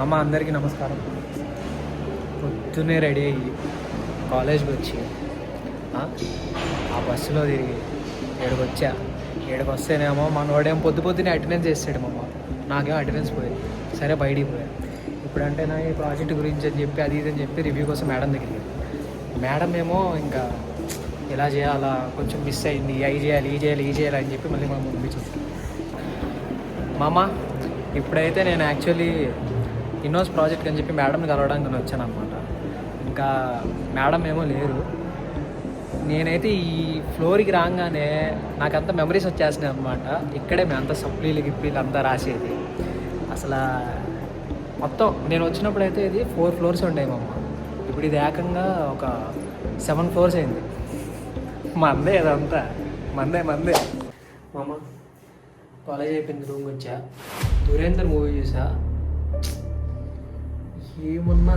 అమ్మ అందరికీ నమస్కారం. పొద్దున్నే రెడీ అయ్యి కాలేజ్కి వచ్చి ఆ బస్సులో తిరిగి ఏడుకి వస్తేనేమో మనోడేమో పొద్దున్నే అటెండెన్స్ చేస్తాడు. మమ్మ నాకేమో అటెండెన్స్ పోయింది. సరే బయటికి పోయాను. ఇప్పుడంటే నా ఈ ప్రాజెక్ట్ గురించి అని చెప్పి అది ఇది అని చెప్పి రివ్యూ కోసం మేడం దగ్గరికి. మేడం ఏమో ఇంకా ఎలా చేయాలా, కొంచెం మిస్ అయింది, అవి చేయాలి ఈ చేయాలి అని చెప్పి మళ్ళీ మా పంపించింది. మామ ఇప్పుడైతే నేను యాక్చువల్లీ ఇన్నోస్ ప్రాజెక్ట్ అని చెప్పి మేడంని కలవడానికి వచ్చాను అనమాట. ఇంకా మేడం ఏమో లేరు. నేనైతే ఈ ఫ్లోర్కి రాగానే నాకంతా మెమరీస్ వచ్చేసినాయి అనమాట. ఇక్కడే మేము అంతా సప్లీలు గిప్లీలు అంతా రాసేది. అసలు మొత్తం నేను వచ్చినప్పుడు అయితే ఇది 4 ఫ్లోర్స్ ఉండేవి మమ్మ. ఇప్పుడు ఇది ఏకంగా ఒక 7 ఫ్లోర్స్ అయింది. మందే అదంతా మందే మమ్మ. కాలేజ్ అయిపోయింది, రూమ్కి వచ్చా. దురేందర్ మూవీ చూసా. ఏమన్నా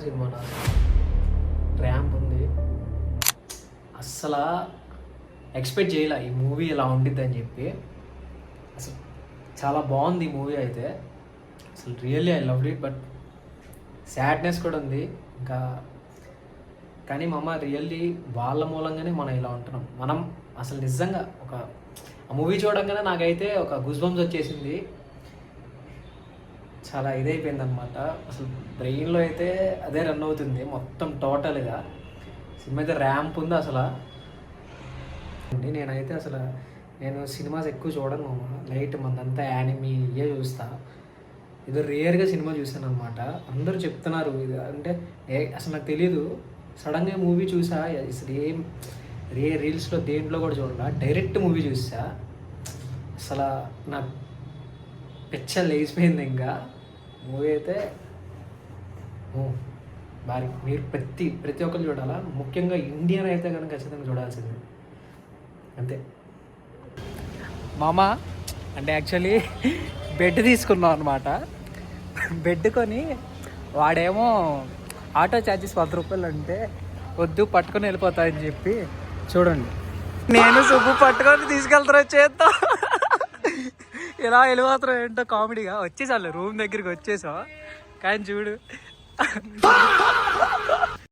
సినిమానా ర్యాంప్ ఉంది. అస్సలు ఎక్స్పెక్ట్ చేయలే ఈ మూవీ ఇలా ఉండిద్ది అని చెప్పి. అసలు చాలా బాగుంది ఈ మూవీ అయితే. అసలు really I love it. But sadness కూడా ఉంది ఇంకా. కానీ మమ్మ రియల్లీ వాళ్ళ మూలంగానే మనం ఇలా ఉంటున్నాం. మనం అసలు నిజంగా ఆ మూవీ చూడంగానే నాకైతే ఒక గూస్ బంప్స్ వచ్చేసింది. చాలా ఇదైపోయింది అనమాట. అసలు బ్రెయిన్లో అయితే అదే రన్ అవుతుంది మొత్తం టోటల్గా. సినిమా అయితే ర్యాంప్ ఉంది అసలు. నేనైతే నేను సినిమాస్ ఎక్కువ చూడను మామ. లైట్ మందంతా యానిమీ ఇవే చూస్తా. ఇది రేర్గా సినిమా చూసాను అనమాట. అందరూ చెప్తున్నారు ఇది అంటే అసలు నాకు తెలీదు. సడన్గా మూవీ చూసా. అసలు రీల్స్లో దేంట్లో కూడా చూడాల, డైరెక్ట్ మూవీ చూసా. అసలు నాకు పిచ్చ లేచిపోయింది. ఇంకా మూవీ అయితే భారీ. మీరు ప్రతి ఒక్కరు చూడాలా. ముఖ్యంగా ఇండియన్ అయితే కనుక ఖచ్చితంగా చూడాల్సింది. అంతే మామ. అంటే యాక్చువల్లీ బెడ్ తీసుకున్నాం అనమాట. బెడ్ కొని వాడేమో ఆటో ఛార్జెస్ 10 రూపాయలు అంటే వద్దు పట్టుకొని వెళ్ళిపోతా అని చెప్పి చూడండి నేను సుబ్బు పట్టుకొని తీసుకెళ్తారా చేత్తో ఇలా వెళ్ళిపోతారు. ఏంటో కామెడీగా వచ్చేసాను రూమ్ దగ్గరికి వచ్చేసా. కానీ చూడు